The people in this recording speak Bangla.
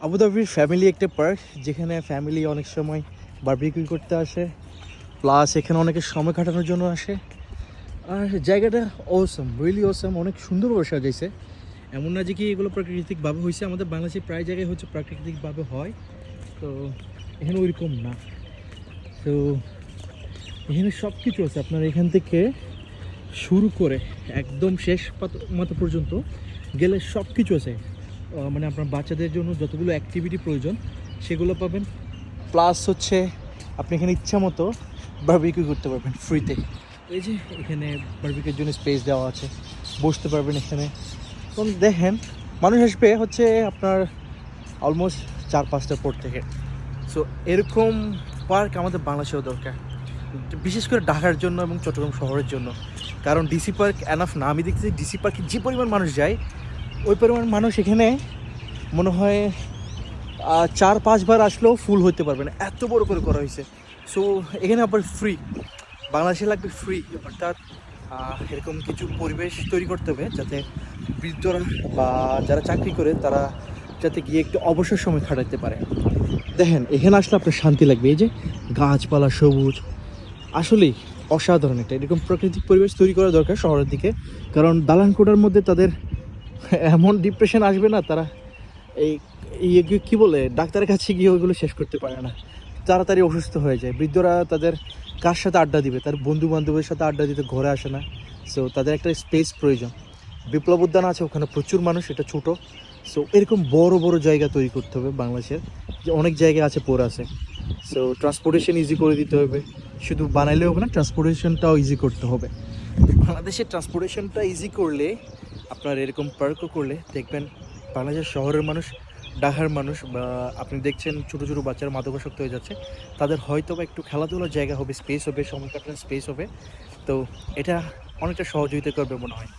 আবুধাবির ফ্যামিলি একটা পার্ক, যেখানে ফ্যামিলি অনেক সময় বারবিকিউ করতে আসে, প্লাস এখানে অনেকে সময় কাটানোর জন্য আসে। আর জায়গাটা অসম, রিয়েলি অসম, অনেক সুন্দরভাবে সাজাইছে। এমন না যে কি এগুলো প্রাকৃতিকভাবে হয়েছে, আমাদের বাংলাদেশে প্রায় জায়গায় হচ্ছে প্রাকৃতিকভাবে হয়, তো এখানে ওইরকম না। তো এখানে সব কিছু আছে, আপনার এখান থেকে শুরু করে একদম শেষ মাথা পর্যন্ত গেলে সব কিছু আছে। মানে আপনার বাচ্চাদের জন্য যতগুলো অ্যাক্টিভিটি প্রয়োজন সেগুলো পাবেন, প্লাস হচ্ছে আপনি এখানে ইচ্ছা মতো বারবিকিউ করতে পারবেন ফ্রিতে। এই যে এখানে বারবিকিউর জন্য স্পেস দেওয়া আছে, বসতে পারবেন এখানে। এবং দেখেন মানুষ আসবে হচ্ছে আপনার অলমোস্ট 4-5টার পর থেকে। সো এরকম পার্ক আমাদের বাংলাদেশেও দরকার, বিশেষ করে ঢাকার জন্য এবং চট্টগ্রাম শহরের জন্য। কারণ ডিসি পার্ক এনাফ না, আমি দেখতেছি ডিসি পার্কে যে পরিমাণ মানুষ যায়, ওই পরিমাণ মানুষ এখানে মনে হয় 4-5 বার আসলেও ফুল হতে পারবে না, এত বড় করে করা হয়েছে। সো এখানে আবার ফ্রি, বাংলাদেশে লাগবে ফ্রি, অর্থাৎ এরকম কিছু পরিবেশ তৈরি করতে হবে যাতে বৃদ্ধরা বা যারা চাকরি করে তারা যাতে গিয়ে একটু অবসর সময় কাটাতে পারে। দেখেন এখানে আসলে আপনার শান্তি লাগবে, এই যে গাছপালা সবুজ, আসলেই অসাধারণ একটা এরকম প্রাকৃতিক পরিবেশ তৈরি করা দরকার শহরের দিকে। কারণ দালান কোঠার মধ্যে তাদের এমন ডিপ্রেশন আসবে না, তারা এই কী বলে ডাক্তারের কাছে গিয়ে ওইগুলো শেষ করতে পারে না, তাড়াতাড়ি অসুস্থ হয়ে যায়। বৃদ্ধরা তাদের কার সাথে আড্ডা দিবে, তার বন্ধু বান্ধবের সাথে আড্ডা দিতে ঘরে আসে না। সো তাদের একটা স্পেস প্রয়োজন। বিপ্লব উদ্যান আছে, ওখানে প্রচুর মানুষ, এটা ছোটো। সো এরকম বড় বড় জায়গা তৈরি করতে হবে বাংলাদেশের, যে অনেক জায়গা আছে পড়ে আছে। সো ট্রান্সপোর্টেশন ইজি করে দিতে হবে, শুধু বানাইলে হবে না, ট্রান্সপোর্টেশনটাও ইজি করতে হবে। বাংলাদেশের ট্রান্সপোর্টেশনটা ইজি করলে, আপনার এরকম পার্কও করলে দেখবেন বাংলাদেশের শহরের মানুষ, ঢাকার মানুষ, বা আপনি দেখছেন ছোটো ছোটো বাচ্চারা মাদকাসক্ত হয়ে যাচ্ছে, তাদের হয়তো বা একটু খেলাধুলার জায়গা হবে, স্পেস হবে, সময় কাটানোর স্পেস হবে। তো এটা অনেকটা সহযোগিতা করবে মনে হয়।